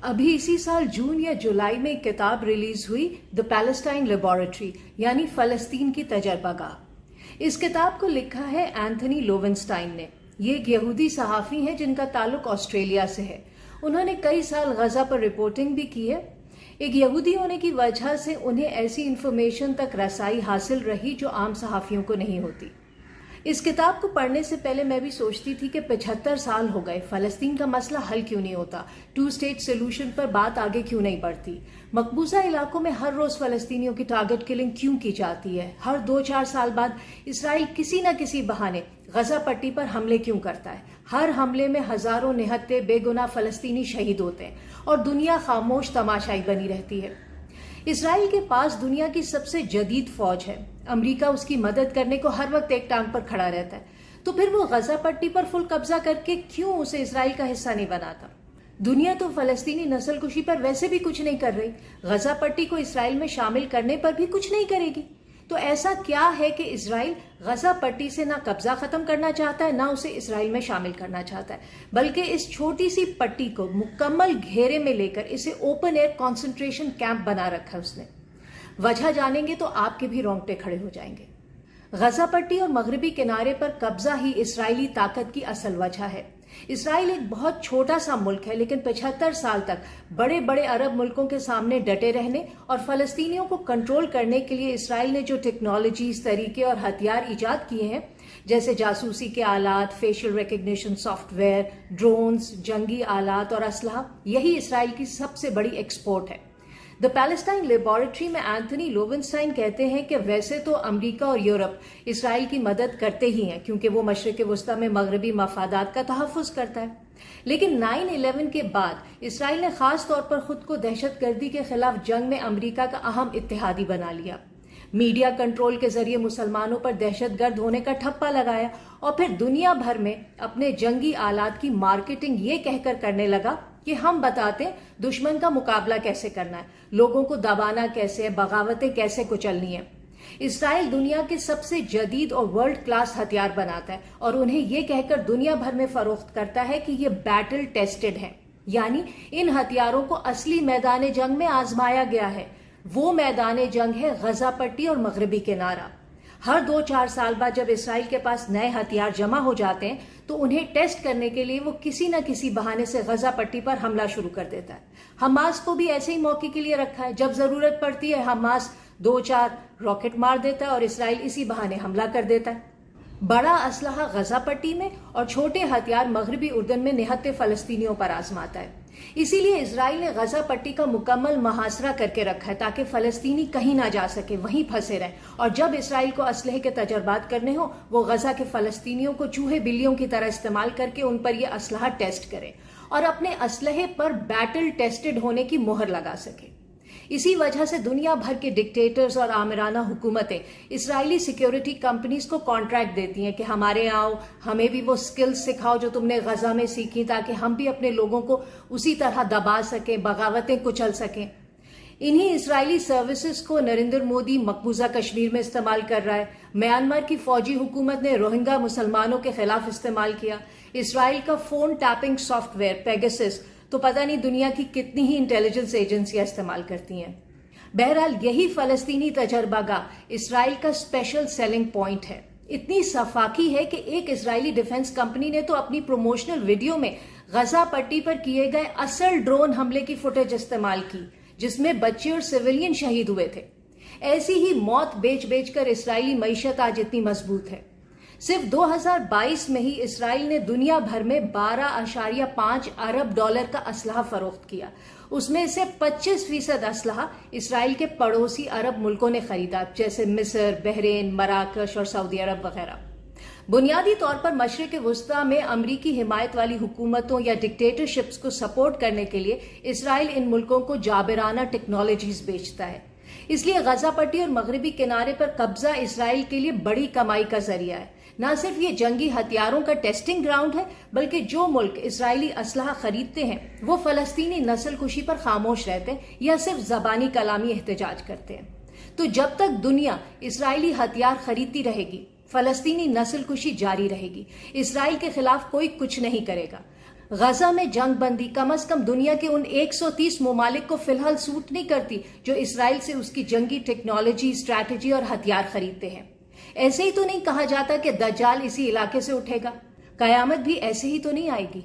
अभी इसी साल जून या जुलाई में एक किताब रिलीज हुई, द पैलेस्टाइन लेबोरेटरी, यानी फलस्तीन की तजर्बागाह। इस किताब को लिखा है एंथनी लोवेनस्टाइन ने। ये एक यहूदी सहाफी हैं जिनका ताल्लुक ऑस्ट्रेलिया से है। उन्होंने कई साल गजा पर रिपोर्टिंग भी की है। एक यहूदी होने की वजह से उन्हें ऐसी इंफॉर्मेशन तक रसाई हासिल रही जो आम सहाफियों को नहीं होती। इस किताब को पढ़ने से पहले मैं भी सोचती थी कि 75 साल हो गए, फलस्तीन का मसला हल क्यों नहीं होता, 2 स्टेट सोल्यूशन पर बात आगे क्यों नहीं बढ़ती, मकबूजा इलाकों में हर रोज फलस्तीनियों की टारगेट किलिंग क्यों की जाती है, हर 2-4 साल बाद इसराइल किसी न किसी बहाने गजा पट्टी पर हमले क्यों करता है, हर हमले में हजारों निहत्थे बेगुनाह फलस्तीनी शहीद होते हैं और दुनिया खामोश तमाशाई बनी रहती है। इसराइल के पास दुनिया की सबसे जदीद फौज है। अमेरिका उसकी मदद करने को हर वक्त एक टांग पर खड़ा रहता है, तो फिर वो गजा पट्टी पर फुल कब्जा करके क्यों उसे इसराइल का हिस्सा नहीं बनाता। दुनिया तो फलस्तीनी नस्लकुशी पर वैसे भी कुछ नहीं कर रही, गजा पट्टी को इसराइल में शामिल करने पर भी कुछ नहीं करेगी। तो ऐसा क्या है कि इसराइल गजा पट्टी से ना कब्जा खत्म करना चाहता है, ना उसे इसराइल में शामिल करना चाहता है, बल्कि इस छोटी सी पट्टी को मुकम्मल घेरे में लेकर इसे ओपन एयर कॉन्सेंट्रेशन कैंप बना रखा है उसने। वजह जानेंगे तो आपके भी रोंगटे खड़े हो जाएंगे। गजा पट्टी और मगरबी किनारे पर कब्जा ही इसराइली ताकत की असल वजह है। इसराइल एक बहुत छोटा सा मुल्क है, लेकिन 75 साल तक बड़े बड़े अरब मुल्कों के सामने डटे रहने और फलस्तीनियों को कंट्रोल करने के लिए इसराइल ने जो टेक्नोलॉजीज, तरीके और हथियार इजाद किए हैं, जैसे जासूसी के आलात, फेशियल रिकग्निशन सॉफ्टवेयर, ड्रोन्स, जंगी आलात और असलहा, यही इसराइल की सबसे बड़ी एक्सपोर्ट है। द पैलेस्टाइन लेबोरेटरी में एंथनी लोवेनस्टाइन कहते हैं कि वैसे तो अमेरिका और यूरोप इसराइल की मदद करते ही हैं, क्योंकि वो मशरिक वस्ता में मगरबी मफादात का तहफ़्फ़ुज़ करता है। लेकिन 9/11 के बाद इसराइल ने खास तौर पर खुद को दहशतगर्दी के खिलाफ जंग में अमेरिका का अहम इत्तेहादी बना लिया। मीडिया कंट्रोल के जरिए मुसलमानों पर दहशतगर्द होने का ठप्पा लगाया और फिर दुनिया भर में अपने जंगी आलात की मार्केटिंग ये कहकर करने लगा कि हम बताते हैं दुश्मन का मुकाबला कैसे करना है, लोगों को दबाना कैसे है, बगावतें कैसे कुचलनी है। इसराइल दुनिया के सबसे जदीद और वर्ल्ड क्लास हथियार बनाता है और उन्हें यह कहकर दुनिया भर में फरोख्त करता है कि ये बैटल टेस्टेड है, यानी इन हथियारों को असली मैदान जंग में आजमाया गया है। वो मैदान जंग है गजा पट्टी और मगरबी किनारा। हर 2-4 साल बाद जब इसराइल के पास नए हथियार जमा हो जाते हैं तो उन्हें टेस्ट करने के लिए वो किसी न किसी बहाने से गजा पट्टी पर हमला शुरू कर देता है। हमास को भी ऐसे ही मौके के लिए रखा है, जब जरूरत पड़ती है हमास 2-4 रॉकेट मार देता है और इसराइल इसी बहाने हमला कर देता है। बड़ा असलहा गजा पट्टी में और छोटे हथियार मगरबी उर्दन में निहत्थे फलस्तीनियों पर आजमाता है। इसीलिए इसराइल ने गजा पट्टी का मुकम्मल मुहासरा करके रखा है ताकि फलस्तीनी कहीं ना जा सके, वहीं फंसे रहे, और जब इसराइल को असलहे के तजर्बात करने हो वो गजा के फलस्तीनियों को चूहे बिल्लियों की तरह इस्तेमाल करके उन पर यह असलहा टेस्ट करे और अपने असलहे पर बैटल टेस्टेड होने की मोहर लगा सके। इसी वजह से दुनिया भर के डिक्टेटर्स और आमिराना हुकूमतें इसराइली सिक्योरिटी कंपनीज को कॉन्ट्रैक्ट देती हैं कि हमारे आओ, हमें भी वो स्किल्स सिखाओ जो तुमने गजा में सीखी, ताकि हम भी अपने लोगों को उसी तरह दबा सकें, बगावतें कुचल सकें। इन्हीं इसराइली सर्विसेज को नरेंद्र मोदी मकबूजा कश्मीर में इस्तेमाल कर रहा है। म्यांमार की फौजी हुकूमत ने रोहिंग्या मुसलमानों के खिलाफ इस्तेमाल किया। इसराइल का फोन टैपिंग सॉफ्टवेयर पेगासस तो पता नहीं दुनिया की कितनी ही इंटेलिजेंस एजेंसियां इस्तेमाल करती हैं। बहरहाल यही फलस्तीनी तजर्बागाह इसराइल का स्पेशल सेलिंग पॉइंट है। इतनी सफाकी है कि एक इसराइली डिफेंस कंपनी ने तो अपनी प्रमोशनल वीडियो में गजा पट्टी पर किए गए असल ड्रोन हमले की फुटेज इस्तेमाल की, जिसमें बच्चे और सिविलियन शहीद हुए थे। ऐसी ही मौत बेच बेच कर इसराइली मईशत आज इतनी मजबूत है। सिर्फ 2022 में ही इसराइल ने दुनिया भर में 12.5 अरब डॉलर का असलहा फरोख्त किया। उसमें से 25% असलहा इसराइल के पड़ोसी अरब मुल्कों ने खरीदा, जैसे मिस्र, बहरीन, मराकश और सऊदी अरब वगैरह। बुनियादी तौर पर मशरिक वस्ता में अमरीकी हिमायत वाली हुकूमतों या डिक्टेटरशिप्स को सपोर्ट करने के लिए इसराइल इन मुल्कों को जाबिराना टेक्नोलॉजीज बेचता है। इसलिए गजा पट्टी और मगरबी किनारे पर कब्जा इसराइल के लिए बड़ी कमाई का जरिया है। न सिर्फ ये जंगी हथियारों का टेस्टिंग ग्राउंड है, बल्कि जो मुल्क इसराइली असलहा खरीदते हैं वो फलस्तीनी नस्लकुशी पर खामोश रहते हैं या सिर्फ जबानी कलामी एहतजाज करते हैं। तो जब तक दुनिया इसराइली हथियार खरीदती रहेगी, फलस्तीनी नस्लकुशी जारी रहेगी। इसराइल के खिलाफ कोई कुछ नहीं करेगा। غزہ میں جنگ بندی کم از کم دنیا کے ان 130 ممالک کو فی الحال سوٹ نہیں کرتی جو اسرائیل سے اس کی جنگی ٹیکنالوجی، اسٹریٹجی اور ہتھیار خریدتے ہیں۔ ایسے ہی تو نہیں کہا جاتا کہ دجال اسی علاقے سے اٹھے گا، قیامت بھی ایسے ہی تو نہیں آئے گی۔